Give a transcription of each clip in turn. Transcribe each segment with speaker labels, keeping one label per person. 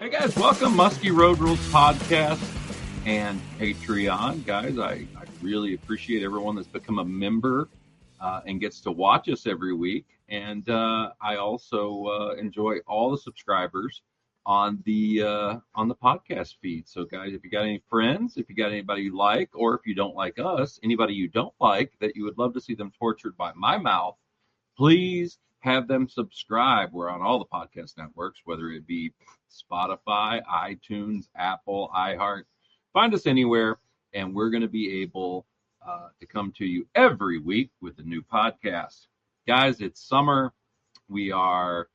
Speaker 1: Hey guys, welcome Muskie Road Rules podcast and Patreon. Guys, I really appreciate everyone that's become a member and gets to watch us every week. And I also enjoy all the subscribers on the podcast feed. So guys, if you got any friends, if you got anybody you like, or if you don't like us, anybody you don't like that you would love to see them tortured by my mouth, please have them subscribe. We're on all the podcast networks, whether it be Spotify, iTunes, Apple, iHeart. Find us anywhere, and we're going to be able to come to you every week with a new podcast. Guys, it's summer. We are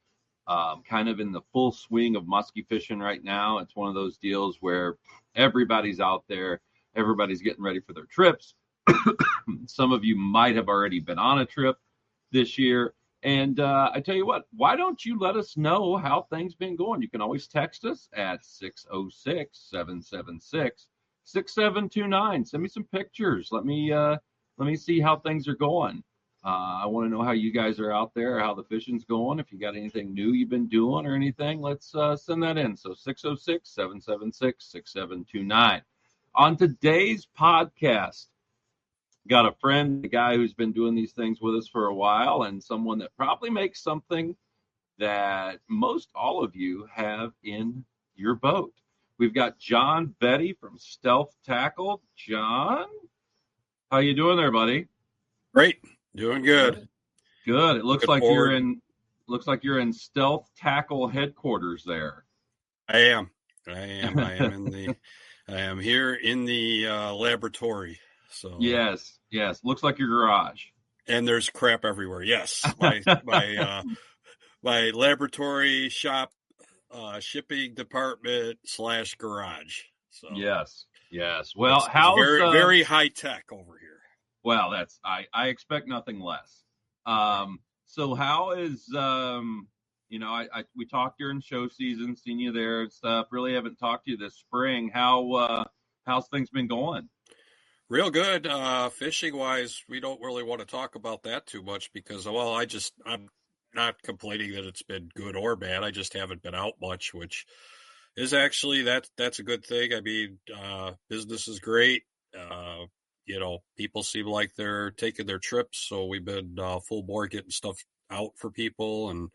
Speaker 1: kind of in the full swing of muskie fishing right now. It's one of those deals where everybody's out there. Everybody's getting ready for their trips. Some of you might have already been on a trip this year. And I tell you what, why don't you let us know how things been going? You can always text us at 606-776-6729. Send me some pictures. Let me see how things are going. I want to know how you guys are out there, how the fishing's going. If you got anything new you've been doing or anything, let's send that in. So 606-776-6729. On today's podcast, got a friend, a guy who's been doing these things with us for a while, and someone that probably makes something that most all of you have in your boat. We've got John Bette from Stealth Tackle. John, how you doing there, buddy?
Speaker 2: Great, doing good.
Speaker 1: Good. It looks like you're in Stealth Tackle headquarters there.
Speaker 2: I am here in the laboratory. So
Speaker 1: yes, looks like your garage.
Speaker 2: And there's crap everywhere. Yes, my laboratory shop, shipping department / garage. So
Speaker 1: yes. Well, how's
Speaker 2: very high tech over here.
Speaker 1: Well, that's I expect nothing less. So how is we talked during show season, seen you there and stuff. Really haven't talked to you this spring. How's things been going?
Speaker 2: Real good. Fishing wise, we don't really want to talk about that too much because, well, I'm not complaining that it's been good or bad. I just haven't been out much, which is actually that's a good thing. I mean, business is great. People seem like they're taking their trips, so we've been full bore getting stuff out for people and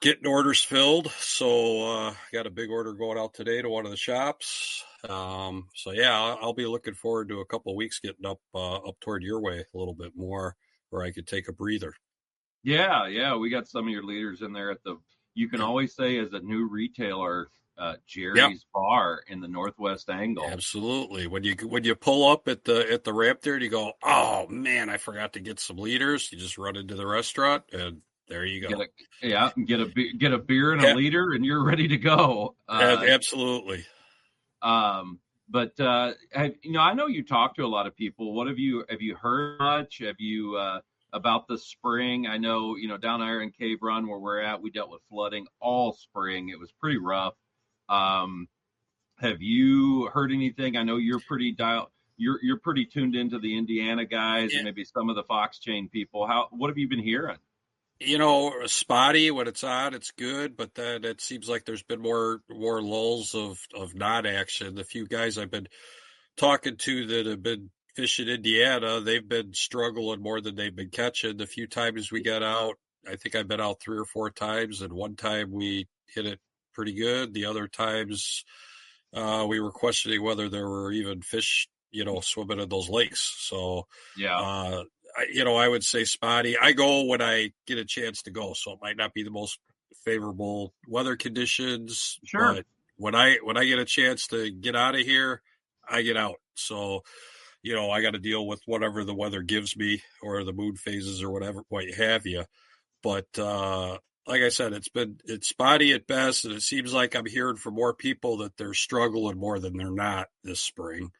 Speaker 2: getting orders filled. So got a big order going out today to one of the shops. I'll be looking forward to a couple of weeks getting up toward your way a little bit more where I could take a breather.
Speaker 1: Yeah. We got some of your leaders in there you can always say as a new retailer, Jerry's Bar in the Northwest Angle.
Speaker 2: Absolutely. When you pull up at the ramp there and you go, oh man, I forgot to get some leaders. You just run into the restaurant and there you go.
Speaker 1: Get a beer and a liter and you're ready to go.
Speaker 2: Absolutely.
Speaker 1: But I know you talk to a lot of people. What have you heard much? Have you about the spring? I know, down there in Cave Run where we're at, we dealt with flooding all spring. It was pretty rough. Have you heard anything? I know you're pretty you're pretty tuned into the Indiana guys and maybe some of the Fox chain people. What have you been hearing?
Speaker 2: Spotty when it's on, it's good, but then it seems like there's been more lulls of non-action. The few guys I've been talking to that have been fishing Indiana, they've been struggling more than they've been catching. The few times we got out, I think I've been out 3 or 4 times, and one time we hit it pretty good. The other times we were questioning whether there were even fish, swimming in those lakes. So,
Speaker 1: yeah.
Speaker 2: I would say spotty. I go when I get a chance to go, so it might not be the most favorable weather conditions.
Speaker 1: Sure.
Speaker 2: But when I get a chance to get out of here, I get out. So, I got to deal with whatever the weather gives me or the mood phases or whatever, what have you. But like I said, it's spotty at best, and it seems like I'm hearing from more people that they're struggling more than they're not this spring.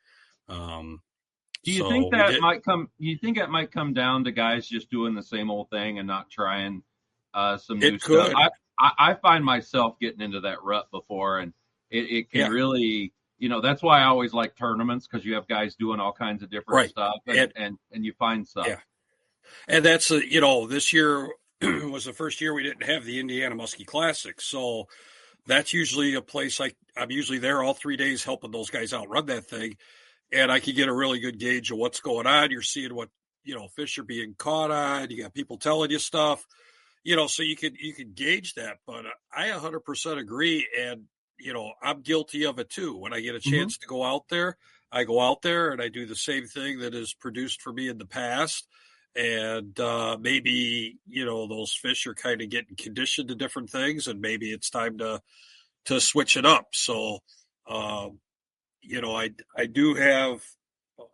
Speaker 1: Do you think that might come? You think that might come down to guys just doing the same old thing and not trying some new stuff? I find myself getting into that rut before, and it can really, that's why I always like tournaments because you have guys doing all kinds of different stuff, and you find stuff.
Speaker 2: Yeah, and that's this year was the first year we didn't have the Indiana Muskie Classic, so that's usually a place I'm usually there all 3 days helping those guys out run that thing. And I can get a really good gauge of what's going on. You're seeing what, fish are being caught on. You got people telling you stuff, so you can gauge that. But I 100% agree. And, I'm guilty of it too. When I get a
Speaker 1: Mm-hmm.
Speaker 2: chance to go out there, I go out there and I do the same thing that is produced for me in the past. And maybe, those fish are kind of getting conditioned to different things, and maybe it's time to switch it up. So, um, I do have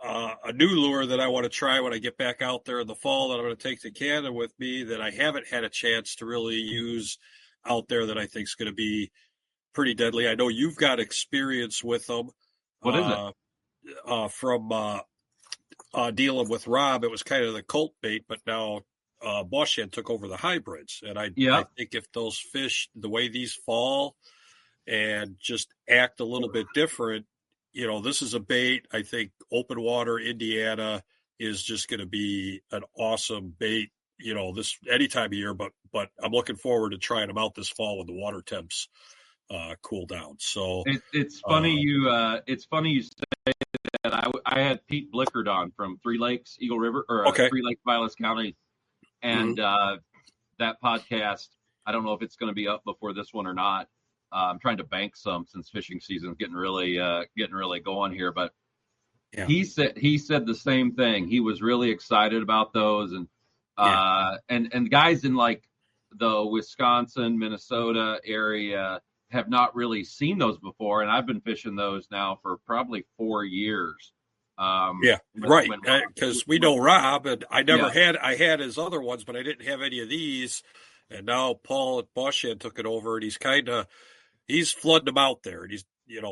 Speaker 2: a new lure that I want to try when I get back out there in the fall that I'm going to take to Canada with me that I haven't had a chance to really use out there that I think is going to be pretty deadly. I know you've got experience with them
Speaker 1: What is it?
Speaker 2: from dealing with Rob. It was kind of the cult bait, but now Boschan took over the hybrids. And I
Speaker 1: Yeah.
Speaker 2: think if those fish, the way these fall and just act a little bit different, this is a bait. I think open water Indiana is just going to be an awesome bait, this any time of year, but I'm looking forward to trying them out this fall when the water temps cool down. So
Speaker 1: It's funny you say that. I had Pete Blickard on from Three Lakes, Eagle River, or
Speaker 2: okay.
Speaker 1: Three Lakes, Vilas County, and that podcast. I don't know if it's going to be up before this one or not. I'm trying to bank some since fishing season is getting really going here. But he said the same thing. He was really excited about those, and and guys in like the Wisconsin, Minnesota area have not really seen those before, and I've been fishing those now for probably 4 years.
Speaker 2: Right. Because we know Rob, and I had his other ones, but I didn't have any of these. And now Paul at Boschan took it over, and he's flooding them out there. And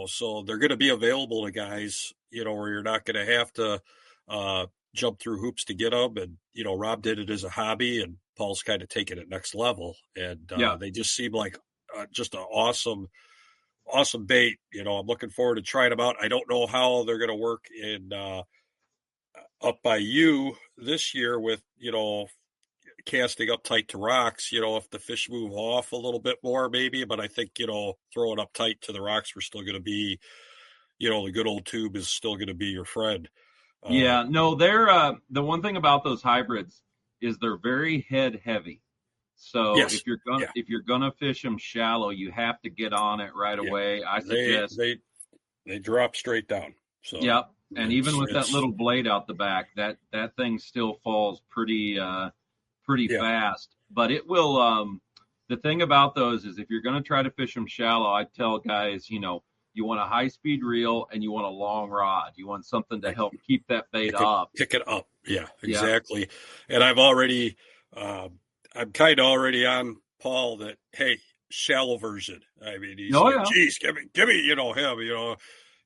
Speaker 2: so they're going to be available to guys, where you're not going to have to jump through hoops to get them. And, Rob did it as a hobby, and Paul's kind of taking it next level. And they just seem like just an awesome bait. I'm looking forward to trying them out. I don't know how they're going to work in up by you this year with, casting up tight to rocks, if the fish move off a little bit more, maybe. But I think, throwing up tight to the rocks, we're still going to be, the good old tube is still going to be your friend.
Speaker 1: No, they're the one thing about those hybrids is they're very head heavy. So
Speaker 2: yes.
Speaker 1: if you're gonna fish them shallow, you have to get on it right away. I suggest
Speaker 2: they drop straight down. So
Speaker 1: and even with that little blade out the back, that thing still falls pretty fast. But it will. The thing about those is if you're going to try to fish them shallow, I tell guys, you want a high speed reel and you want a long rod. You want something to help keep that bait up.
Speaker 2: Pick it up. Yeah, exactly. Yeah. And I've already, I'm kind of already on Paul that, hey, shallow version. I mean, he's geez, give me, him,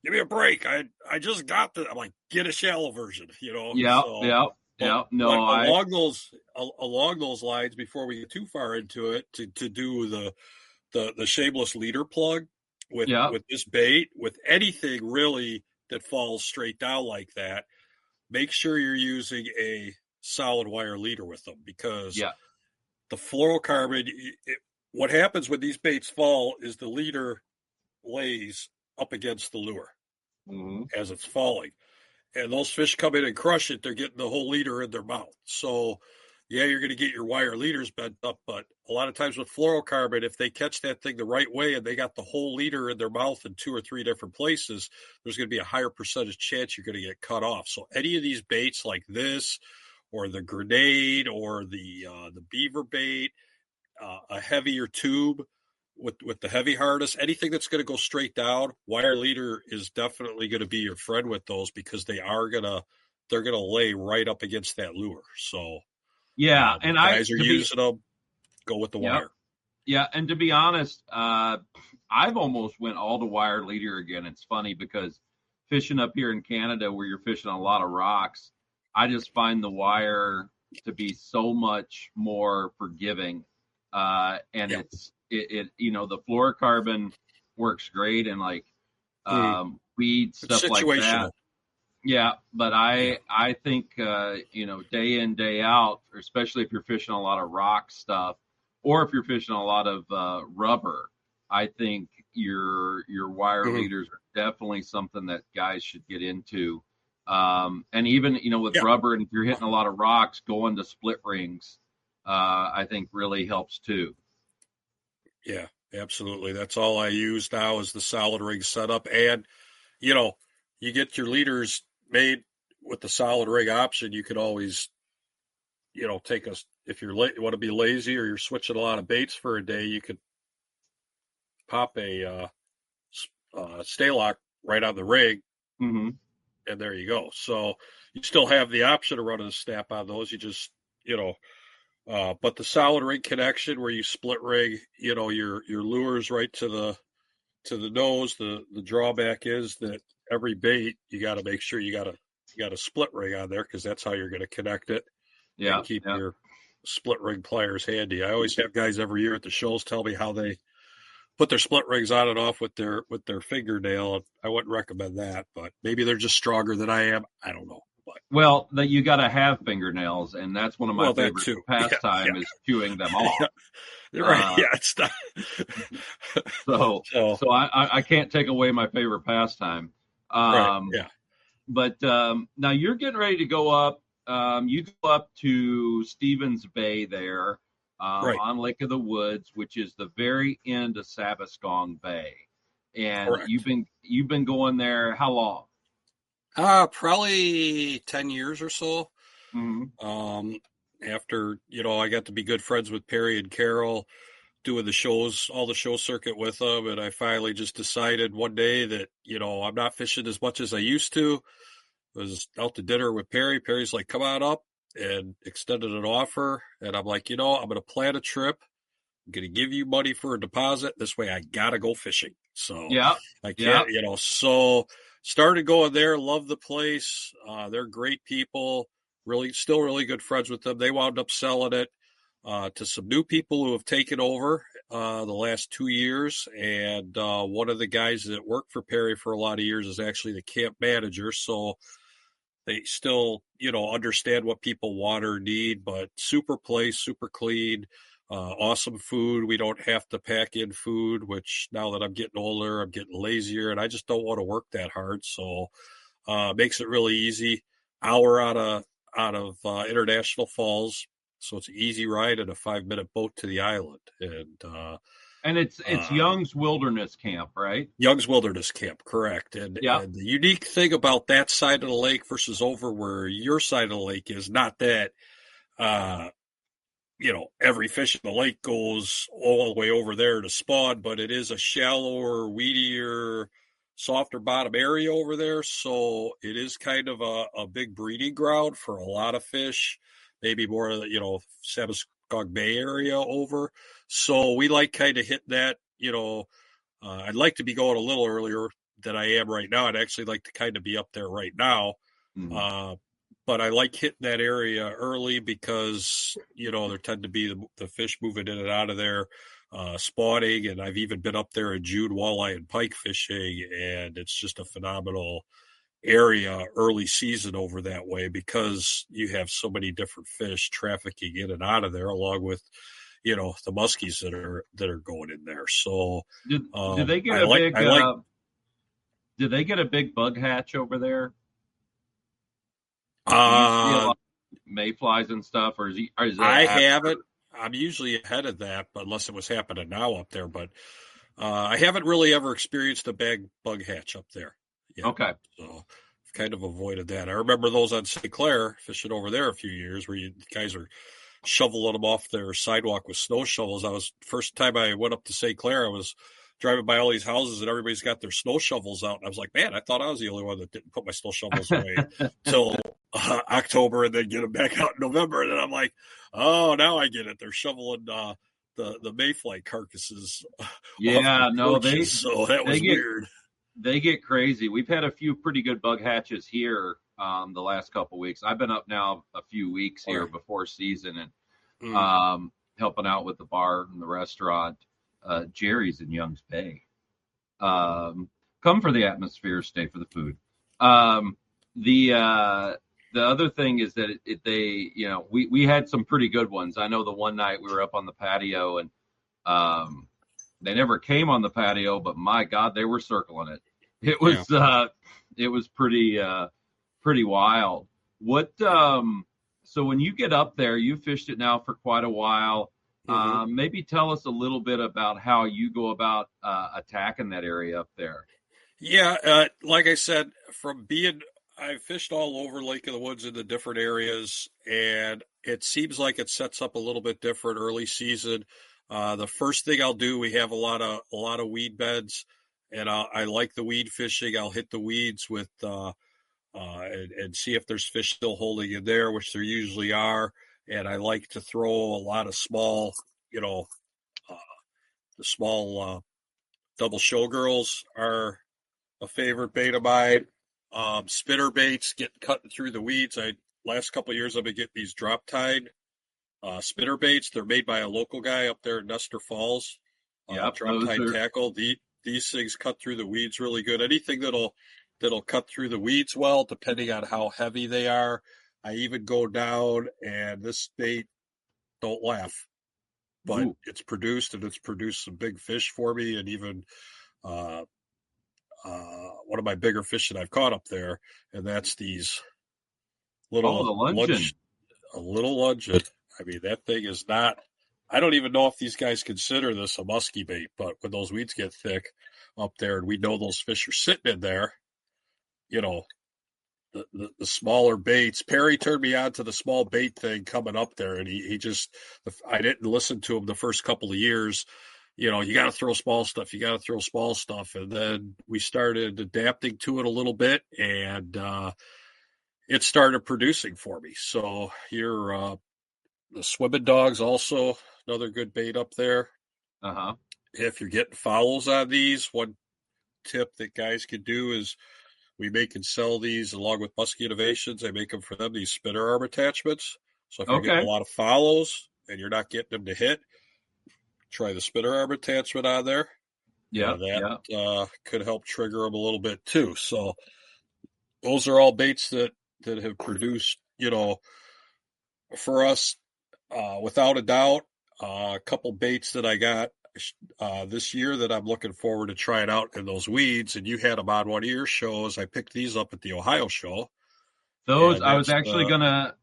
Speaker 2: give me a break. I just got the, I'm like, get a shallow version,
Speaker 1: Yeah. No,
Speaker 2: along those lines, before we get too far into it, to do the shameless leader plug with this bait, with anything really that falls straight down like that, make sure you're using a solid wire leader with them, because the fluorocarbon, what happens when these baits fall is the leader lays up against the lure as it's falling. And those fish come in and crush it. They're getting the whole leader in their mouth. So, you're going to get your wire leaders bent up. But a lot of times with fluorocarbon, if they catch that thing the right way and they got the whole leader in their mouth in 2 or 3 different places, there's going to be a higher percentage chance you're going to get cut off. So any of these baits like this, or the grenade, or the beaver bait, a heavier tube with the heavy harness, anything that's going to go straight down, wire leader is definitely going to be your friend with those, because they're going to lay right up against that lure. So
Speaker 1: and
Speaker 2: guys are using them, go with the wire.
Speaker 1: Yeah, and to be honest, I've almost went all to wire leader again. It's funny because fishing up here in Canada, where you're fishing a lot of rocks, I just find the wire to be so much more forgiving, and it's the fluorocarbon works great, and like weed stuff like that. Yeah, but I think day in, day out, especially if you're fishing a lot of rock stuff, or if you're fishing a lot of rubber, I think your wire
Speaker 2: Mhm.
Speaker 1: leaders are definitely something that guys should get into. And even with
Speaker 2: Yeah,
Speaker 1: rubber, and if you're hitting a lot of rocks, going to split rings, I think really helps too.
Speaker 2: yeah, absolutely. That's all I use now is the solid rig setup, and you know, you get your leaders made with the solid rig option. You could always, take us if you want to be lazy or you're switching a lot of baits for a day. You could pop a stay lock right on the rig,
Speaker 1: Hmm.
Speaker 2: and there you go. So you still have the option of running a snap on those. You just, you know, but the solid rig connection where you split rig, your lures right to the nose. The drawback is that every bait you got to make sure you got a split rig on there because that's how you're going to connect it and
Speaker 1: Yeah,
Speaker 2: keep
Speaker 1: yeah.
Speaker 2: your split rig pliers handy. I always have guys every year at the shows tell me how they put their split rigs on and off with their fingernail. I wouldn't recommend that, but maybe they're just stronger than I am. I don't know, but
Speaker 1: Well, that you got to have fingernails, and that's one of my
Speaker 2: well, that
Speaker 1: favorite
Speaker 2: too. Yeah,
Speaker 1: pastime
Speaker 2: yeah,
Speaker 1: is chewing them off.
Speaker 2: yeah. You're right.
Speaker 1: Uh,
Speaker 2: Yeah, it's not.
Speaker 1: so
Speaker 2: So
Speaker 1: so I can't take away my favorite pastime.
Speaker 2: right.
Speaker 1: Um,
Speaker 2: Yeah.
Speaker 1: but now you're getting ready to go up. You go up to Stevens Bay there
Speaker 2: Right.
Speaker 1: on Lake of the Woods, which is the very end of Sabascong Bay, and you've
Speaker 2: Correct.
Speaker 1: been going there how long?
Speaker 2: Probably 10 years or so.
Speaker 1: Hmm.
Speaker 2: Um, After I got to be good friends with Perry and Carol, doing the shows, all the show circuit with them, and I finally just decided one day that I'm not fishing as much as I used to. Was out to dinner with Perry. Perry's like, "Come on up," and extended an offer, and I'm like, I'm going to plan a trip. I'm going to give you money for a deposit. This way, I gotta go fishing. So
Speaker 1: Yeah,
Speaker 2: I
Speaker 1: yeah.
Speaker 2: can't, So started going there. Love the place. They're great people. Really, still really good friends with them. They wound up selling it to some new people who have taken over the last 2 years. And one of the guys that worked for Perry for a lot of years is actually the camp manager. So they still, understand what people want or need, but super place, super clean, awesome food. We don't have to pack in food, which now that I'm getting older, I'm getting lazier and I just don't want to work that hard. So, makes it really easy. Hour out of International Falls. So it's an easy ride and a 5-minute boat to the island. And,
Speaker 1: And it's
Speaker 2: uh,
Speaker 1: Young's Wilderness Camp, right?
Speaker 2: Young's Wilderness Camp, correct. And
Speaker 1: Yeah.
Speaker 2: and the unique thing about that side of the lake versus over where your side of the lake is not that uh every fish in the lake goes all the way over there to spawn, but it is a shallower, weedier, softer bottom area over there. So it is kind of a big breeding ground for a lot of fish, maybe more, Sabascog Bay area over. So we like kind of hit that, I'd like to be going a little earlier than I am right now. I'd actually like to kind of be up there right now.
Speaker 1: Hmm.
Speaker 2: Uh, but I like hitting that area early because, there tend to be the fish moving in and out of there, spawning. And I've even been up there in June walleye and pike fishing. And it's just a phenomenal area early season over that way because you have so many different fish trafficking in and out of there along with the muskies that are going in there. So
Speaker 1: Did did they get
Speaker 2: I
Speaker 1: a
Speaker 2: like
Speaker 1: big
Speaker 2: I like
Speaker 1: did they get a big bug hatch over there? Do you see a
Speaker 2: uh
Speaker 1: lot of mayflies and stuff, or is that
Speaker 2: I
Speaker 1: after?
Speaker 2: haven't. I'm usually ahead of that, but unless it was happening now up there. But I haven't really ever experienced a big bug hatch up there yet,
Speaker 1: Okay.
Speaker 2: so I've kind of avoided that. I remember those on St. Clair fishing over there a few years where you guys are shoveling them off their sidewalk with snow shovels. First time I went up to St. Clair, I was driving by all these houses and everybody's got their snow shovels out. And I was like, man, I thought I was the only one that didn't put my snow shovels away till October and then get them back out in November. And then I'm like, oh, now I get it. They're shoveling the mayfly carcasses off their
Speaker 1: Yeah, no,
Speaker 2: porches. So that
Speaker 1: they
Speaker 2: was
Speaker 1: get
Speaker 2: weird.
Speaker 1: they get crazy. We've had a few pretty good bug hatches here the last couple weeks. I've been up now a few weeks here
Speaker 2: Right.
Speaker 1: before season and
Speaker 2: Mm.
Speaker 1: helping out with the bar and the restaurant. Jerry's in Young's Bay. Come for the atmosphere, stay for the food. Um, the other thing is that we had some pretty good ones. I know the one night we were up on the patio and um, They never came on the patio, but my God, they were circling it.
Speaker 2: Yeah.
Speaker 1: It was pretty wild. What so when you get up there, you fished it now for quite a while.
Speaker 2: Hmm.
Speaker 1: Maybe tell us a little bit about how you go about attacking that area up there.
Speaker 2: Yeah, like I said, I fished all over Lake of the Woods in the different areas, and it seems like it sets up a little bit different early season. The first thing I'll do, we have a lot of weed beds, and I like the weed fishing. I'll hit the weeds and see if there's fish still holding in there, which there usually are. And I like to throw a lot of small, you know, uh, the small double showgirls are a favorite bait of mine. Spinner baits get cutting through the weeds. Last couple of years I've been getting these drop tide spinner baits. They're made by a local guy up there in Nestor Falls.
Speaker 1: Yep,
Speaker 2: Drop
Speaker 1: those
Speaker 2: tide
Speaker 1: are.
Speaker 2: tackle. These things cut through the weeds really good. Anything that'll cut through the weeds well, depending on how heavy they are. I even go down, and this bait, don't laugh, but
Speaker 1: Ooh.
Speaker 2: it's produced some big fish for me, and even uh, one of my bigger fish that I've caught up there, and that's these
Speaker 1: Oh,
Speaker 2: little
Speaker 1: the luncheon.
Speaker 2: a little luncheon. I mean, that thing is not. I don't even know if these guys consider this a musky bait, but when those weeds get thick up there, and we know those fish are sitting in there, you know, the smaller baits. Perry turned me on to the small bait thing coming up there, and he just. I didn't listen to him the first couple of years. You know, you got to throw small stuff. You got to throw small stuff, and then we started adapting to it a little bit, and it started producing for me. So you're the swimming dogs also another good bait up there.
Speaker 1: Uh-huh.
Speaker 2: If you're getting fouls on these, one tip that guys can do is we make and sell these along with Muskie Innovations. I make them for them, these spinner arm attachments. So if you're getting a
Speaker 1: Okay.
Speaker 2: lot of follows and you're not getting them to hit, try the spinner arm attachment on there.
Speaker 1: Yep.
Speaker 2: And that
Speaker 1: Yep.
Speaker 2: could help trigger them a little bit too. So those are all baits that have produced, for us, without a doubt, a couple baits that I got this year that I'm looking forward to trying out in those weeds. And you had them on one of your shows. I picked these up at the Ohio show,
Speaker 1: Those
Speaker 2: and
Speaker 1: I was
Speaker 2: that's
Speaker 1: actually gonna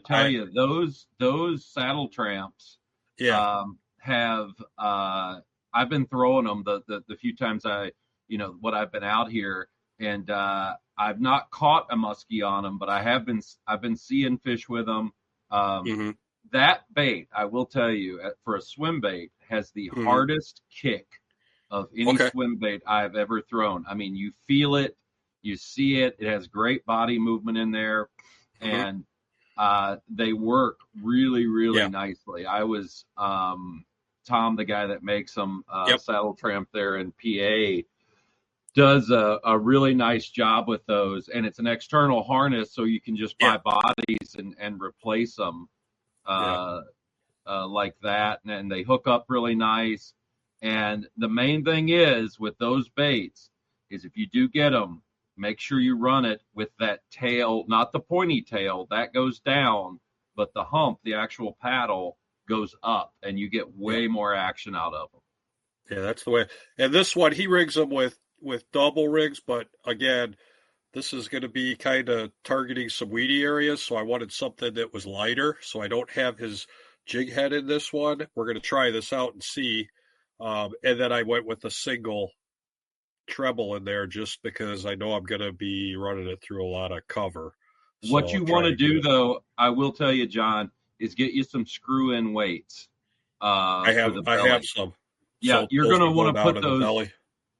Speaker 1: tell
Speaker 2: I
Speaker 1: you those saddle tramps
Speaker 2: yeah.
Speaker 1: have I've been throwing them the few times what I've been out here, and I've not caught a muskie on them, but I've been seeing fish with them. Um,
Speaker 2: Hmm.
Speaker 1: that bait, I will tell you, for a swim bait, has the
Speaker 2: Hmm.
Speaker 1: hardest kick of any
Speaker 2: Okay.
Speaker 1: swim bait I've ever thrown. I mean, you feel it, you see it. It has great body movement in there,
Speaker 2: Hmm.
Speaker 1: and they work really, really
Speaker 2: Yeah.
Speaker 1: nicely. I was Tom, the guy that makes them,
Speaker 2: Yep.
Speaker 1: Saddle Tramp there in PA, does a really nice job with those, and it's an external harness, so you can just
Speaker 2: Yeah.
Speaker 1: buy bodies and replace them
Speaker 2: Yeah.
Speaker 1: uh, like that, and they hook up really nice. And the main thing is with those baits is if you do get them, make sure you run it with that tail, not the pointy tail that goes down, but the hump, the actual paddle goes up, and you get
Speaker 2: Yeah.
Speaker 1: way more action out of them.
Speaker 2: Yeah. That's the way. And this one, he rigs them with double rigs, but again, this is going to be kind of targeting some weedy areas, so I wanted something that was lighter. So I don't have his jig head in this one. We're going to try this out and see. And then I went with a single treble in there just because I know I'm going to be running it through a lot of cover.
Speaker 1: What
Speaker 2: So
Speaker 1: you want
Speaker 2: try
Speaker 1: to
Speaker 2: to get
Speaker 1: do,
Speaker 2: it.
Speaker 1: though, I will tell you, John, is get you some screw-in weights for the
Speaker 2: I have
Speaker 1: belly.
Speaker 2: some.
Speaker 1: Yeah,
Speaker 2: So
Speaker 1: you're
Speaker 2: those
Speaker 1: going to
Speaker 2: will
Speaker 1: want
Speaker 2: go
Speaker 1: to
Speaker 2: down
Speaker 1: put
Speaker 2: in the
Speaker 1: those.
Speaker 2: belly.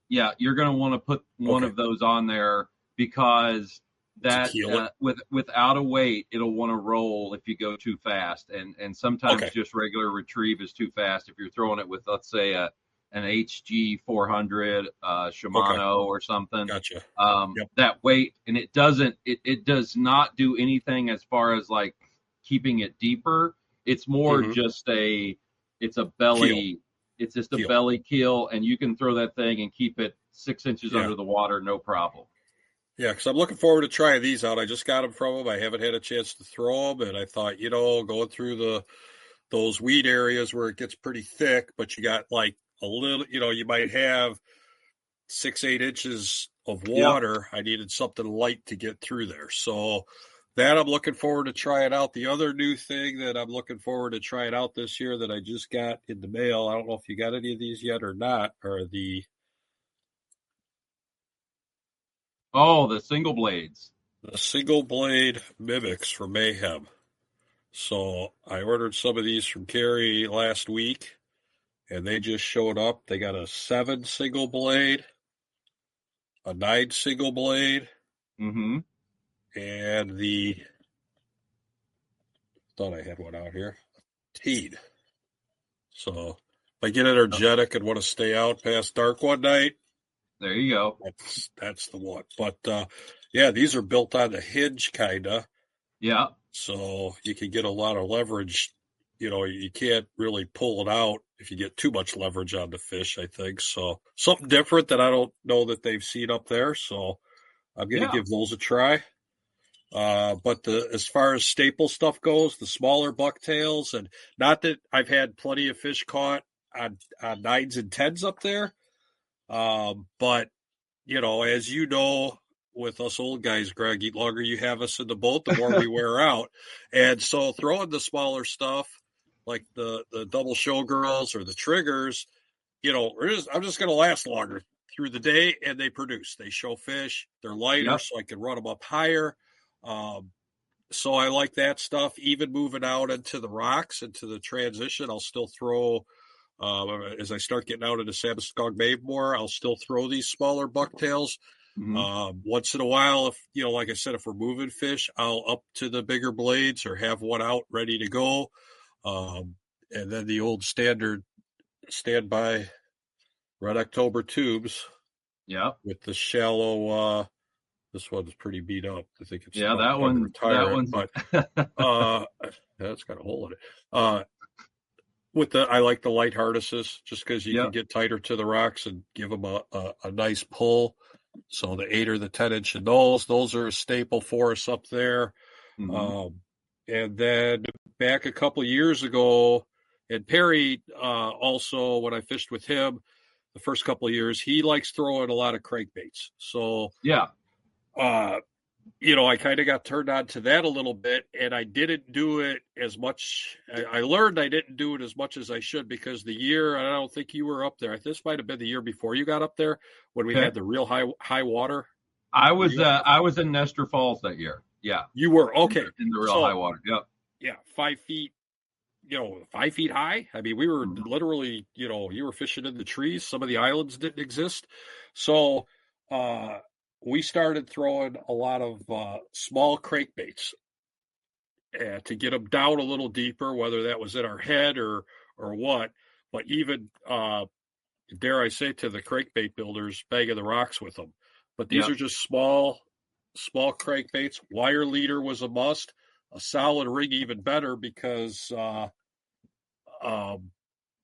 Speaker 1: Yeah, you're going to want to put one
Speaker 2: Okay.
Speaker 1: of those on there because
Speaker 2: To
Speaker 1: that
Speaker 2: keel it.
Speaker 1: without a weight, it'll want to roll if you go too fast, and sometimes
Speaker 2: Okay.
Speaker 1: just regular retrieve is too fast if you're throwing it with, let's say, an HG 400
Speaker 2: Okay.
Speaker 1: Shimano or something.
Speaker 2: Gotcha. Yep.
Speaker 1: That weight, and it does not do anything as far as like keeping it deeper. It's more
Speaker 2: Hmm.
Speaker 1: just it's a
Speaker 2: Keel.
Speaker 1: belly, it's just a
Speaker 2: Keel.
Speaker 1: belly keel, and you can throw that thing and keep it 6 inches
Speaker 2: Yeah.
Speaker 1: under the water, no problem.
Speaker 2: Yeah, because I'm looking forward to trying these out. I just got them from them. I haven't had a chance to throw them, and I thought, going through those weed areas where it gets pretty thick, but you got like a little, you might have 6-8 inches of
Speaker 1: Yep.
Speaker 2: water. I needed something light to get through there. So that I'm looking forward to trying out. The other new thing that I'm looking forward to trying out this year that I just got in the mail, I don't know if you got any of these yet or not, are the
Speaker 1: single blades.
Speaker 2: single blade mimics for Mayhem. So I ordered some of these from Carrie last week, and they just showed up. They got a 7 single blade, a 9 single blade,
Speaker 1: Mm-hmm.
Speaker 2: and thought I had one out here, teed. So if I get energetic and want to stay out past dark one night,
Speaker 1: There you go.
Speaker 2: that's the one. But yeah, these are built on the hinge kinda,
Speaker 1: Yeah.
Speaker 2: so you can get a lot of leverage. You can't really pull it out if you get too much leverage on the fish, I think. So something different that I don't know that they've seen up there. So I'm going to give those a try. But as far as staple stuff goes, the smaller bucktails, and not that I've had plenty of fish caught on 9s and 10s up there. But as you know, with us old guys, Greg, the longer you have us in the boat, the more we wear out. And so throwing the smaller stuff, like the double showgirls or the triggers, I'm just going to last longer through the day, and they produce. They show fish. They're lighter, so I can run them up higher. So I like that stuff. Even moving out into the rocks, into the transition, I'll still throw. As I start getting out into Sabaskog Bay more, I'll still throw these smaller bucktails.
Speaker 1: Mm-hmm.
Speaker 2: Once in a while, if like I said, if we're moving fish, I'll up to the bigger blades or have one out ready to go. And then the old standard standby Red October tubes.
Speaker 1: Yeah.
Speaker 2: With the shallow. This one's pretty beat up. I think it's
Speaker 1: that
Speaker 2: time
Speaker 1: one.
Speaker 2: to retire
Speaker 1: That one's.
Speaker 2: but that's got a hole in it. I like the light harnesses just because you can get tighter to the rocks and give them a nice pull. So the 8 or the 10-inch in those are a staple for us up there. Mm-hmm. And then back a couple of years ago, and Perry also, when I fished with him the first couple of years, he likes throwing a lot of crankbaits. So I kind of got turned on to that a little bit, and I didn't do it as much. I learned I didn't do it as much as I should because the year, I don't think you were up there. This might have been the year before you got up there when we had the real high water.
Speaker 1: I was in Nestor Falls that year. Yeah.
Speaker 2: You were? Okay.
Speaker 1: In the real high water. Yep.
Speaker 2: Yeah. 5 feet, 5 feet high. I mean, we were literally, you were fishing in the trees. Some of the islands didn't exist. So, we started throwing a lot of small crankbaits to get them down a little deeper, whether that was in our head or what. But even, dare I say, to the crankbait builders, bagging the rocks with them. But these are just small crankbaits. Wire leader was a must. A solid rig even better because,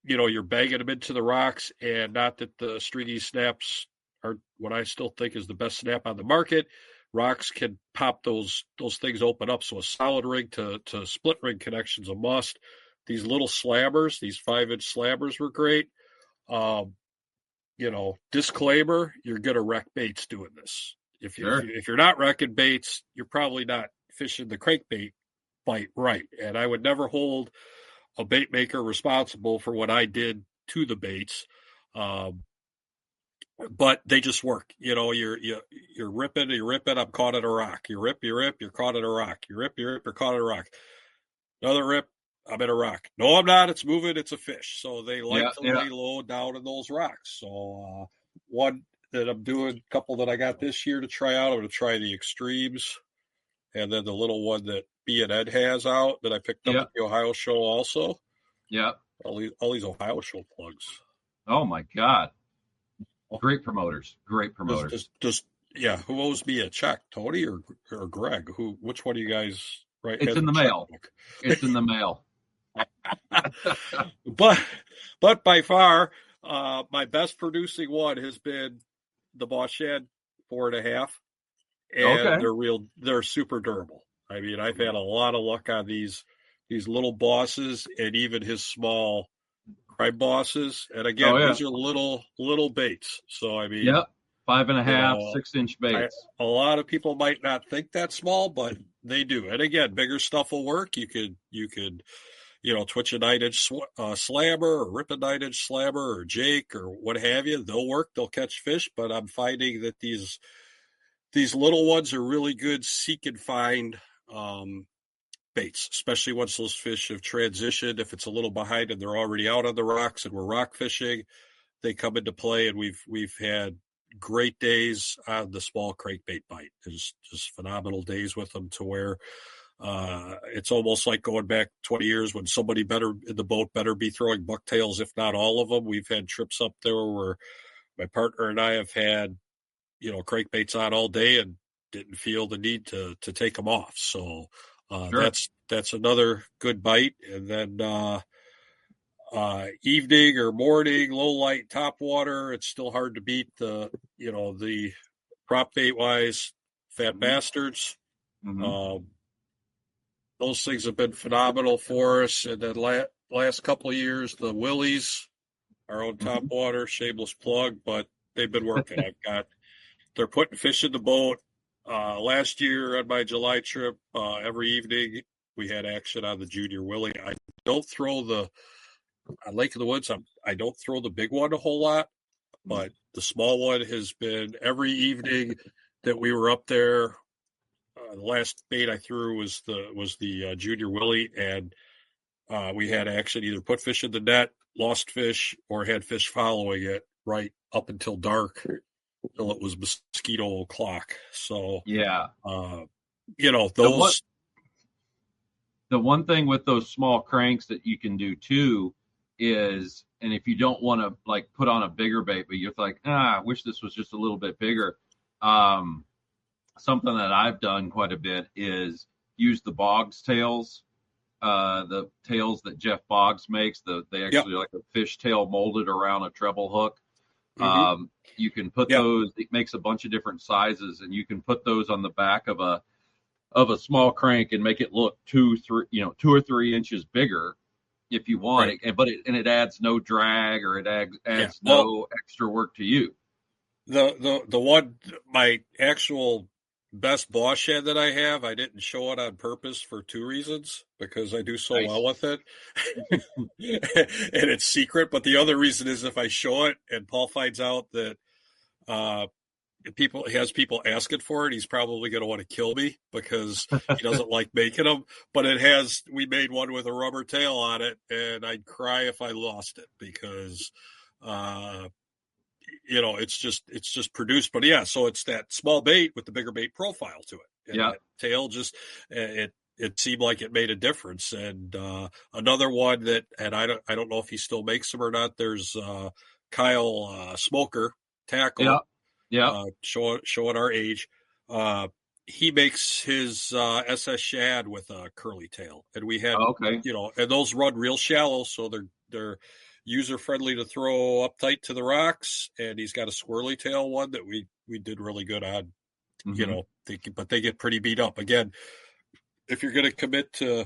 Speaker 2: you're bagging them into the rocks, and not that the stringy snaps are what I still think is the best snap on the market. Rocks can pop those things open up. So a solid rig to split rig connection's a must. These little slabbers, these 5-inch slabbers were great. Disclaimer, you're going to wreck baits doing this. If you're not wrecking baits, you're probably not fishing the crankbait bite right. And I would never hold a bait maker responsible for what I did to the baits. But they just work. You're ripping, I'm caught at a rock. You rip, you're caught at a rock. You rip, you're caught at a rock. Another rip, I'm at a rock. No, I'm not. It's moving. It's a fish. So they like to lay low down in those rocks. So one that I'm doing, a couple that I got this year to try out. I'm going to try the Extremes, and then the little one that B and Ed has out that I picked up at the Ohio show also.
Speaker 1: Yeah.
Speaker 2: All these Ohio show plugs.
Speaker 1: Oh my God. Great promoters.
Speaker 2: Who owes me a check, Tony or Greg? Which one of you guys? Right,
Speaker 1: it's in the mail. It's in the mail.
Speaker 2: But by far, my best producing one has been the Boshed 4.5, and they're super durable. I mean, I've had a lot of luck on these little bosses, and even his small crime bosses. And
Speaker 1: Oh
Speaker 2: again,
Speaker 1: yeah.
Speaker 2: these are little baits. So I mean,
Speaker 1: Yep. 5.5,
Speaker 2: know,
Speaker 1: 6-inch baits.
Speaker 2: a lot of people might not think that small, but they do. And again, bigger stuff will work. You could twitch a 9-inch slammer or rip a 9-inch slammer or Jake or what have you. They'll work. They'll catch fish. But I'm finding that these little ones are really good seek and find baits, especially once those fish have transitioned. If it's a little behind and they're already out on the rocks and we're rock fishing, they come into play. And we've had great days on the small crankbait bite. It's just phenomenal days with them to where it's almost like going back 20 years when somebody better in the boat better be throwing bucktails, if not all of them. We've had trips up there where my partner and I have had, crankbaits on all day and didn't feel the need to take them off. So
Speaker 1: Sure.
Speaker 2: that's another good bite. And then evening or morning, low light, top water, it's still hard to beat the prop bait wise, fat bastards.
Speaker 1: Mm-hmm.
Speaker 2: Those things have been phenomenal for us. And then last couple of years, the Willies, our own top
Speaker 1: Mm-hmm.
Speaker 2: water, shameless plug, but they've been working. They're putting fish in the boat. Last year on my July trip, every evening we had action on the Junior Willie. I don't throw on Lake of the Woods. I don't throw the big one a whole lot, but the small one has been every evening that we were up there. The last bait I threw was the Junior Willie, and we had action either put fish in the net, lost fish, or had fish following it right up until dark, till it was mosquito o'clock. So
Speaker 1: Yeah. The one
Speaker 2: those.
Speaker 1: the one thing with those small cranks that you can do too is, and if you don't want to like put on a bigger bait, but you're like, I wish this was just a little bit bigger. Something that I've done quite a bit is use the Boggs tails, the tails that Jeff Boggs makes. They actually like a fish tail molded around a treble hook.
Speaker 2: Mm-hmm.
Speaker 1: You can put those. It makes a bunch of different sizes, and you can put those on the back of a small crank and make it look 2 or 3 inches bigger if you want
Speaker 2: Right.
Speaker 1: it. But it adds no drag, or it adds
Speaker 2: Well,
Speaker 1: no extra work to you.
Speaker 2: the one, my actual best boss shed that I have, I didn't show it on purpose for 2 reasons, because I do so well
Speaker 1: Nice.
Speaker 2: with it. And it's secret. But the other reason is if I show it and Paul finds out that uh, he has people asking for it, he's probably going to want to kill me because he doesn't like making them. But we made one with a rubber tail on it, and I'd cry if I lost it because it's just produced. But yeah, so it's that small bait with the bigger bait profile to it, and that tail just it seemed like it made a difference. And another one that, and I don't know if he still makes them or not. There's Kyle Smoker Tackle. Showing our age. He makes his SS Shad with a curly tail, and we had and those run real shallow, so they're user friendly to throw up tight to the rocks. And he's got a swirly tail one that we did really good on. But they get pretty beat up. Again, if you're going to commit to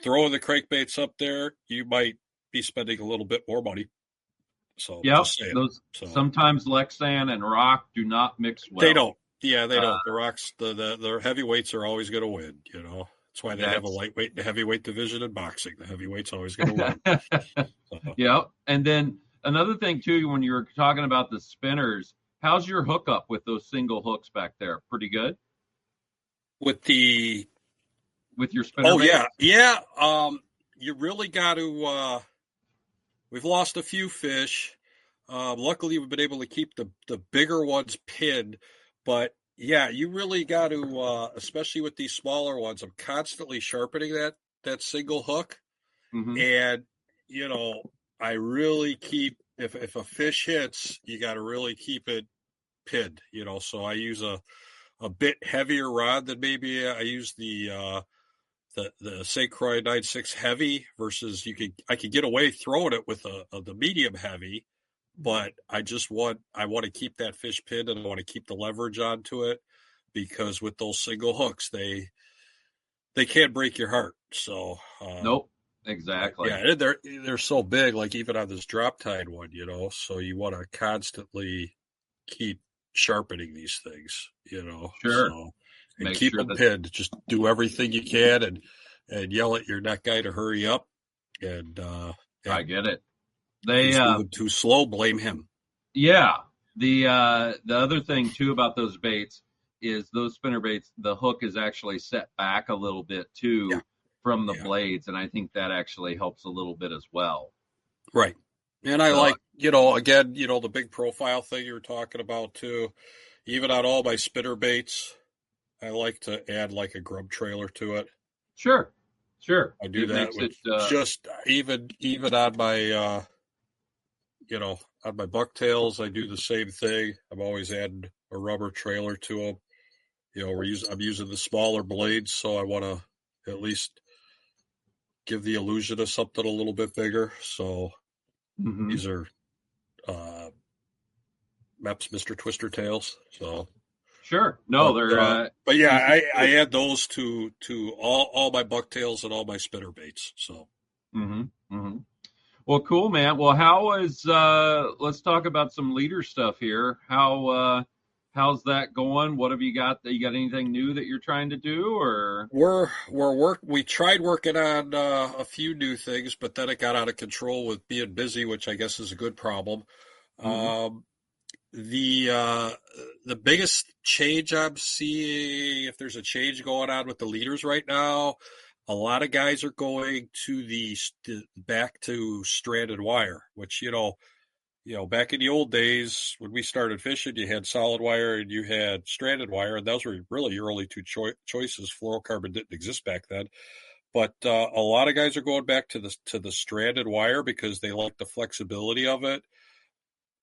Speaker 2: throwing the crankbaits up there, you might be spending a little bit more money. So just saying.
Speaker 1: Sometimes Lexan and rock do not mix well.
Speaker 2: They don't. Yeah, they don't. The rocks, the heavyweights are always going to win. That's why they have a lightweight and a heavyweight division in boxing. The heavyweight's always going to win.
Speaker 1: Yeah, and then another thing too, when you were talking about the spinners, how's your hookup with those single hooks back there? Pretty good.
Speaker 2: With
Speaker 1: your spinner.
Speaker 2: Oh baits? Yeah. You really got to. We've lost a few fish. Luckily, we've been able to keep the bigger ones pinned. But yeah, you really got to, especially with these smaller ones. I'm constantly sharpening that single hook, and I really keep if a fish hits, you got to really keep it pinned. So I use a bit heavier rod than maybe I use the St. Croix 9.6 heavy versus I could get away throwing it with the medium heavy, but I want to keep that fish pinned, and I want to keep the leverage onto it, because with those single hooks, they can't break your heart. So
Speaker 1: nope. Exactly.
Speaker 2: Yeah, and they're so big, like even on this drop tide one, so you want to constantly keep sharpening these things,
Speaker 1: Sure.
Speaker 2: so and
Speaker 1: Make
Speaker 2: keep
Speaker 1: sure
Speaker 2: them
Speaker 1: that
Speaker 2: pinned. Just do everything you can and yell at your net guy to hurry up. And yeah,
Speaker 1: I get it.
Speaker 2: if
Speaker 1: They
Speaker 2: he's moving too slow, blame him.
Speaker 1: Yeah. The other thing too about those baits is those spinner baits, the hook is actually set back a little bit
Speaker 2: Yeah,
Speaker 1: too from the
Speaker 2: yeah,
Speaker 1: blades, and I think that actually helps a little bit as well.
Speaker 2: right. And I
Speaker 1: So
Speaker 2: like, again, the big profile thing you were talking about too. Even on all my spinner baits, I like to add like a grub trailer to it.
Speaker 1: sure, sure,
Speaker 2: I do
Speaker 1: it
Speaker 2: that
Speaker 1: makes
Speaker 2: with
Speaker 1: it
Speaker 2: just even on my on my bucktails, I do the same thing. I'm always adding a rubber trailer to them. I'm using the smaller blades, so I want to at least give the illusion of something a little bit bigger. So
Speaker 1: mhm.
Speaker 2: these are uh, Mepps Mr. Twister tails. So,
Speaker 1: Sure. No, they're
Speaker 2: but yeah,
Speaker 1: easy to
Speaker 2: I
Speaker 1: do.
Speaker 2: add those to all my bucktails and all my spinner baits. So
Speaker 1: Hmm. Hmm. Well, cool, man. Well, how is let's talk about some leader stuff here. How's that going? What have you got? You got anything new that you're trying to do or
Speaker 2: we tried working on a few new things, but then it got out of control with being busy, which I guess is a good problem.
Speaker 1: Mhm.
Speaker 2: Um, the biggest change I'm seeing, if there's a change going on with the leaders right now, a lot of guys are going to back to stranded wire, which back in the old days when we started fishing, you had solid wire and you had stranded wire, and those were really your only two choices. Fluorocarbon didn't exist back then, but a lot of guys are going back to the stranded wire because they like the flexibility of it.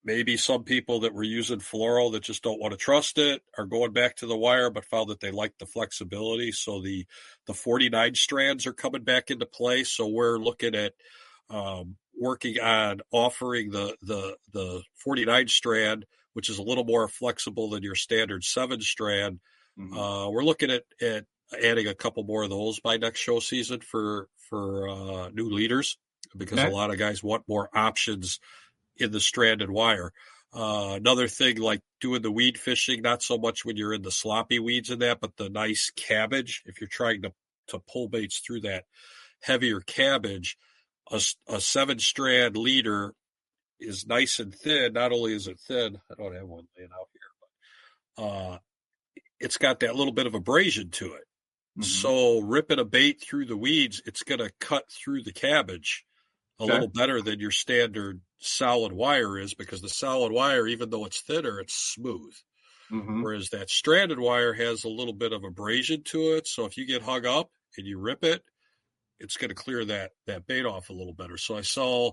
Speaker 2: Maybe some people that were using fluoro that just don't want to trust it are going back to the wire, but found that they like the flexibility. So the 49 strands are coming back into play. So we're looking at working on offering the 49 strand, which is a little more flexible than your standard 7 strand.
Speaker 1: Mhm.
Speaker 2: We're looking at adding a couple more of those by next show season for new leaders because a
Speaker 1: Okay.
Speaker 2: lot of guys want more options in the stranded wire. Another thing, like doing the weed fishing, not so much when you're in the sloppy weeds and that, but the nice cabbage. If you're trying to pull baits through that heavier cabbage, a 7 strand leader is nice and thin. Not only is it thin, I don't have one laying out here, but it's got that little bit of abrasion to it.
Speaker 1: Mhm.
Speaker 2: So ripping a bait through the weeds, it's going to cut through the cabbage a
Speaker 1: Okay.
Speaker 2: little better than your standard solid wire is because the solid wire, even though it's thinner, it's smooth.
Speaker 1: Mhm.
Speaker 2: Whereas that stranded wire has a little bit of abrasion to it. So if you get hung up and you rip it, it's going to clear that bait off a little better. So I saw,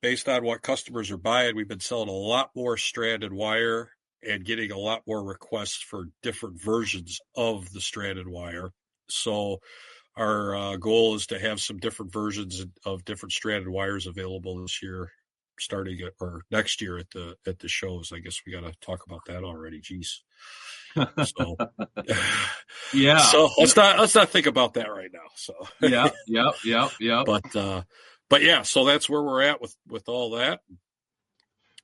Speaker 2: based on what customers are buying, we've been selling a lot more stranded wire and getting a lot more requests for different versions of the stranded wire. So our goal is to have some different versions of different stranded wires available this year, starting or next year at the shows. I guess we got to talk about that already. Jeez. So,
Speaker 1: Yeah.
Speaker 2: so let's not think about that right now. So,
Speaker 1: Yeah. Yep. Yep. Yep.
Speaker 2: but but yeah, so that's where we're at with all that.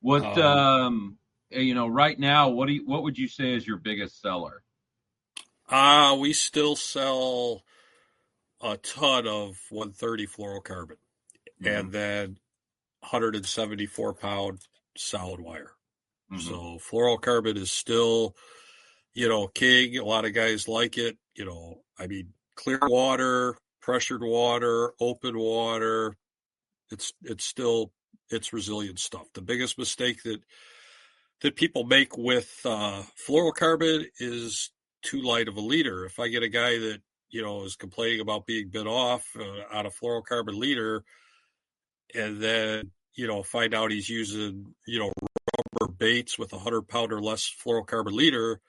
Speaker 1: What
Speaker 2: Um,
Speaker 1: right now, what would you say is your biggest seller?
Speaker 2: we still sell a ton of 130 fluorocarbon
Speaker 1: Mhm.
Speaker 2: and then 174-pound solid wire.
Speaker 1: Mhm.
Speaker 2: So fluorocarbon is still, king. A lot of guys like it. I mean, clear water, pressured water, open water. It's resilient stuff. The biggest mistake that people make with fluorocarbon is too light of a leader. If I get a guy that is complaining about being bit off on a fluorocarbon leader, and then find out he's using rubber baits with 100-pound or less fluorocarbon leader,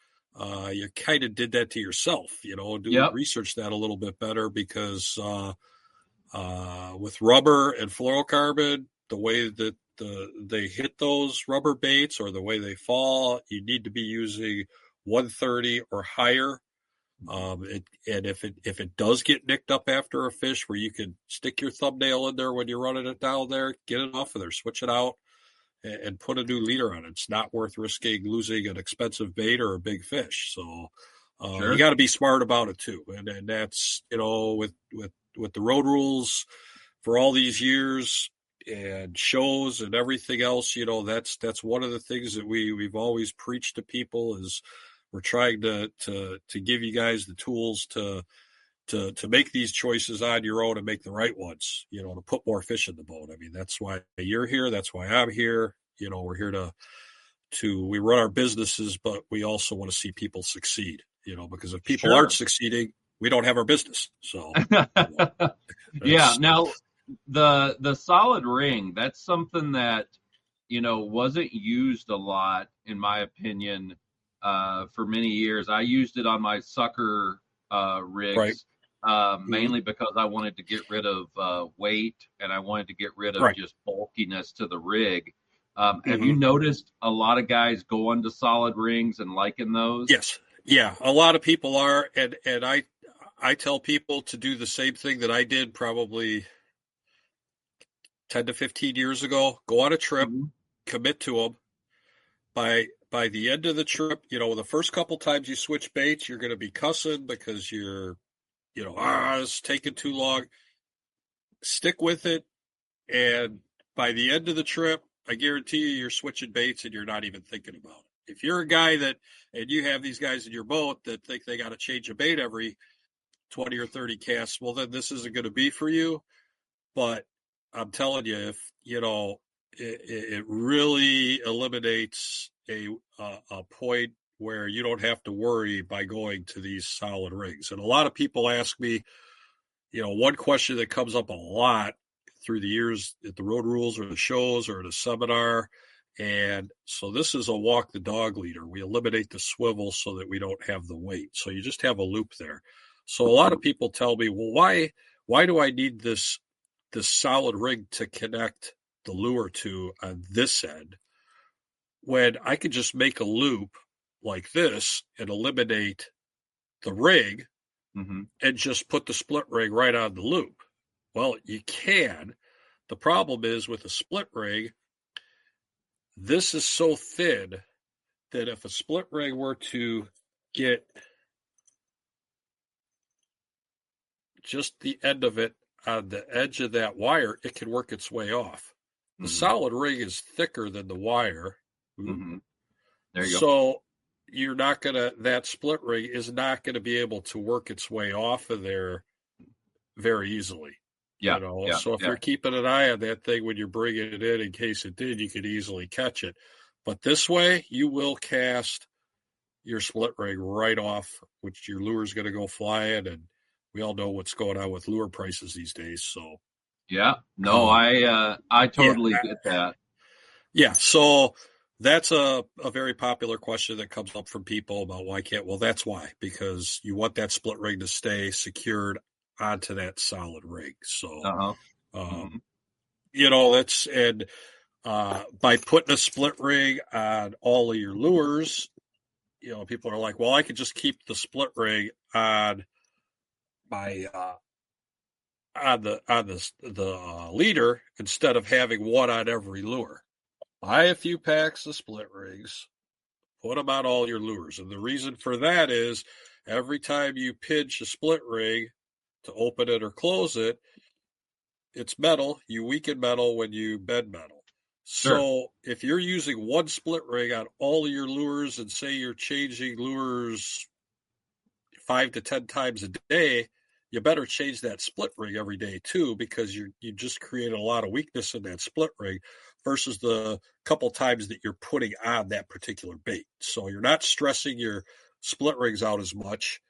Speaker 2: you kind of did that to yourself. Do
Speaker 1: Yep.
Speaker 2: research that a little bit better because with rubber and fluorocarbon, the way that they hit those rubber baits or the way they fall, you need to be using 130 or higher And if it does get nicked up after a fish, where you can stick your thumbnail in there when you're running it down there, get it off of there, switch it out, and put a new leader on it. It's not worth risking losing an expensive bait or a big fish. So
Speaker 1: Sure.
Speaker 2: you got to be smart about it too. And that's, with the road rules for all these years and shows and everything else, that's one of the things that we've always preached to people is we're trying to give you guys the tools to make these choices on your own and make the right ones, to put more fish in the boat. I mean, that's why you're here. That's why I'm here. We're here we run our businesses, but we also want to see people succeed, because if people aren't succeeding, we don't have our business. So,
Speaker 1: yeah. Now, the solid ring, that's something that, wasn't used a lot, in my opinion, for many years. I used it on my sucker rigs, right. Mainly because I wanted to get rid of weight, and I wanted to get rid of just bulkiness to the rig. Have you noticed a lot of guys going to solid rings and liking those?
Speaker 2: Yes. Yeah. A lot of people are. And I tell people to do the same thing that I did probably 10 to 15 years ago. Go on a trip, commit to them. By the end of the trip, the first couple times you switch baits, you're going to be cussing because you're, it's taking too long. Stick with it. And by the end of the trip, I guarantee you're switching baits and you're not even thinking about it. If you're a guy and you have these guys in your boat that think they got to change a bait every 20 or 30 casts, well, then this isn't going to be for you. But I'm telling you, if, it really eliminates a point where you don't have to worry by going to these solid rigs. And a lot of people ask me, one question that comes up a lot through the years at the road rules or the shows or at a seminar. And so this is a walk the dog leader. We eliminate the swivel so that we don't have the weight. So you just have a loop there. So a lot of people tell me, well, why do I need this solid rig to connect the lure to on this end when I could just make a loop like this and eliminate the rig and just put the split rig right on the loop? Well, you can. The problem is with a split rig, this is so thin that if a split rig were to get just the end of it on the edge of that wire, it can work its way off. The solid rig is thicker than the wire.
Speaker 1: There you go.
Speaker 2: So you're not that split rig is not going to be able to work its way off of there very easily.
Speaker 1: Yeah.
Speaker 2: So if you're keeping an eye on that thing when you're bringing it in case it did, you could easily catch it. But this way, you will cast your split rig right off, which your lure is going to go flying. And we all know what's going on with lure prices these days. So
Speaker 1: yeah, no, I totally get that.
Speaker 2: Yeah, so that's a very popular question that comes up from people about why can't. Well, that's why, because you want that split rig to stay secured onto that solid rig. So, that's, and by putting a split rig on all of your lures, people are like, well, I could just keep the split rig on my on the leader instead of having one on every lure. Buy a few packs of split rigs, put them on all your lures. And the reason for that is every time you pinch a split rig to open it or close it, it's metal. You weaken metal when you bend metal.
Speaker 1: Sure.
Speaker 2: So if you're using one split rig on all of your lures and say you're changing lures 5 to 10 times a day, you better change that split rig every day too, because you just created a lot of weakness in that split rig versus the couple times that you're putting on that particular bait. So you're not stressing your split rigs out as much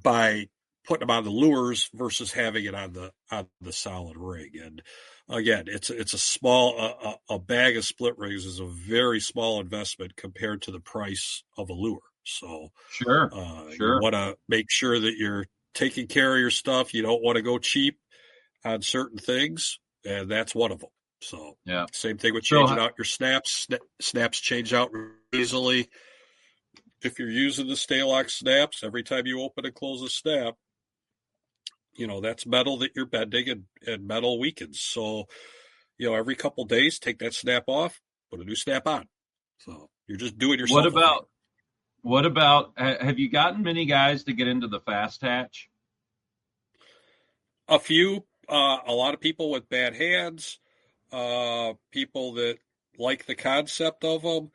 Speaker 2: by putting them on the lures versus having it on the solid rig. And again, it's a small a bag of split rigs is a very small investment compared to the price of a lure. So
Speaker 1: sure.
Speaker 2: You want to make sure that you're taking care of your stuff. You don't want to go cheap on certain things, and that's one of them. So same thing with changing out your snaps. Snaps change out easily. if you're using the Stay-Lock snaps, every time you open and close a snap, that's metal that you're bending, and metal weakens. So, every couple days, take that snap off, put a new snap on. So you're just doing yourself
Speaker 1: What about, have you gotten many guys to get into the fast hatch?
Speaker 2: a few. A lot of people with bad hands, people that like the concept of them.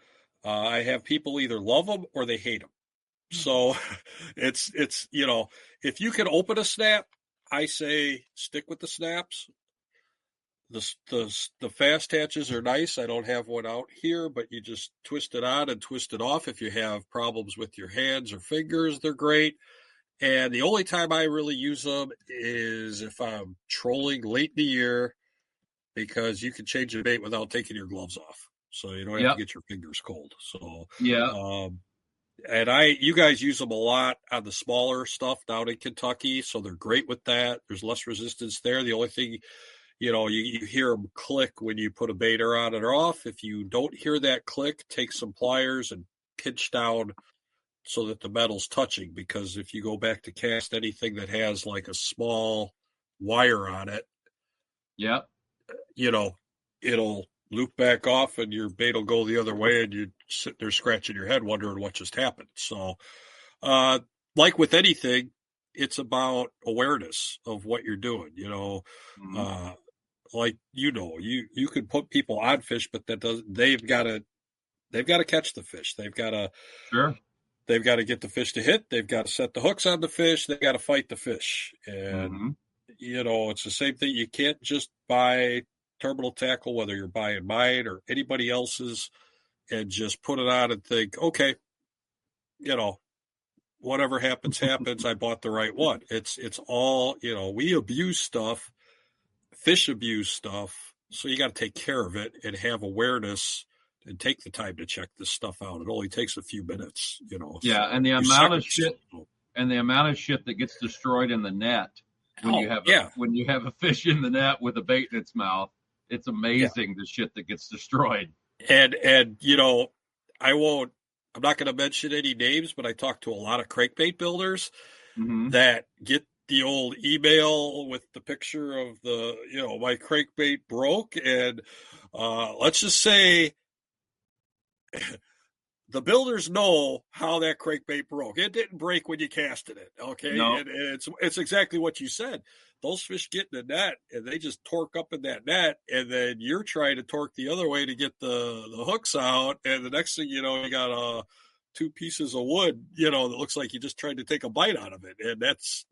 Speaker 2: I have people either love them or they hate them. So it's if you can open a snap, I say stick with the snaps. The fast hatches are nice. I don't have one out here, but you just twist it on and twist it off. If you have problems with your hands or fingers, they're great. And the only time I really use them is if I'm trolling late in the year, because you can change the bait without taking your gloves off. So you don't have to get your fingers cold. So, and you guys use them a lot on the smaller stuff down in Kentucky. So they're great with that. There's less resistance there. The only thing, you hear them click when you put a baiter on and off. If you don't hear that click, take some pliers and pinch down so that the metal's touching. Because if you go back to cast anything that has like a small wire on it, it'll loop back off and your bait will go the other way and you sit there scratching your head wondering what just happened. So, like with anything, it's about awareness of what you're doing, mm-hmm. You could put people on fish, but they've got to catch the fish. They've got to get the fish to hit. They've got to set the hooks on the fish. They've got to fight the fish. And, mm-hmm. It's the same thing. You can't just buy terminal tackle, whether you're buying mine or anybody else's, and just put it on and think, okay, whatever happens, I bought the right one. It's all, we abuse stuff, fish abuse stuff. So you got to take care of it and have awareness and take the time to check this stuff out. It only takes a few minutes,
Speaker 1: Yeah. And the amount of shit that gets destroyed in the net when you have a fish in the net with a bait in its mouth, it's amazing the shit that gets destroyed.
Speaker 2: And I'm not going to mention any names, but I talked to a lot of crankbait builders mm-hmm. that get the old email with the picture of my crankbait broke. And let's just say the builders know how that crankbait broke. It didn't break when you casted it. Okay. No. And it's exactly what you said. Those fish get in the net and they just torque up in that net. And then you're trying to torque the other way to get the hooks out. And the next thing you know, you got two pieces of wood, that looks like you just tried to take a bite out of it. And that's,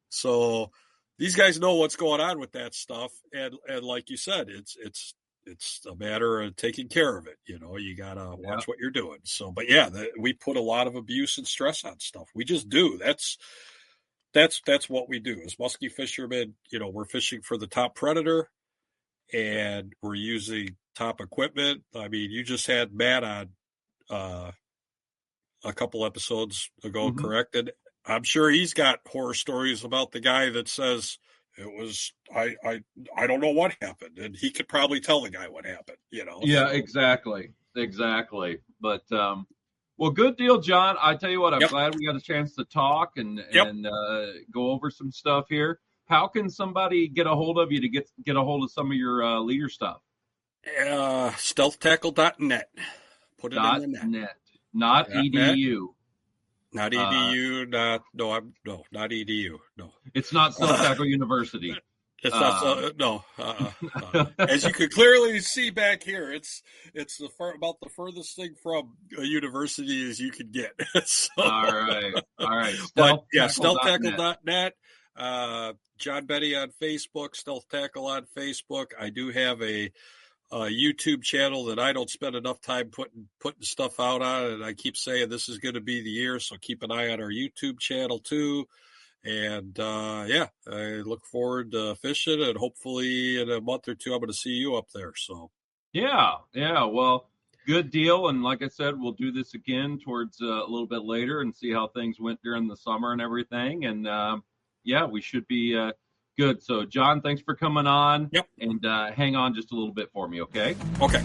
Speaker 2: so these guys know what's going on with that stuff. And like you said, it's a matter of taking care of it. You gotta watch what you're doing. So, but we put a lot of abuse and stress on stuff. We just do. That's what we do as muskie fishermen. We're fishing for the top predator, and we're using top equipment. I mean, you just had Matt on a couple episodes ago, mm-hmm. correct? And I'm sure he's got horror stories about the guy that says it was I don't know what happened, and he could probably tell the guy what happened.
Speaker 1: Yeah, exactly. But well, good deal, John. I tell you what, I'm glad we got a chance to talk and go over some stuff here. How can somebody get a hold of you to get a hold of some of your leader stuff?
Speaker 2: Stealthtackle.net. Put it in the net.
Speaker 1: Not edu.
Speaker 2: Not edu. Not edu. No.
Speaker 1: It's not Stealth Tackle University.
Speaker 2: It's not no. As you can clearly see back here, it's about the furthest thing from a university as you could get. So,
Speaker 1: all right.
Speaker 2: But stealthtackle.net. John Bette on Facebook, Stealth Tackle on Facebook. I do have a YouTube channel that I don't spend enough time putting stuff out on, and I keep saying this is going to be the year, so keep an eye on our YouTube channel too. And I look forward to fishing, and hopefully in a month or two I'm going to see you up there. So
Speaker 1: well, good deal. And like I said, we'll do this again towards a little bit later and see how things went during the summer and everything. And we should be good. So John, thanks for coming on.
Speaker 2: Yep.
Speaker 1: And hang on just a little bit for me, okay?
Speaker 2: Okay.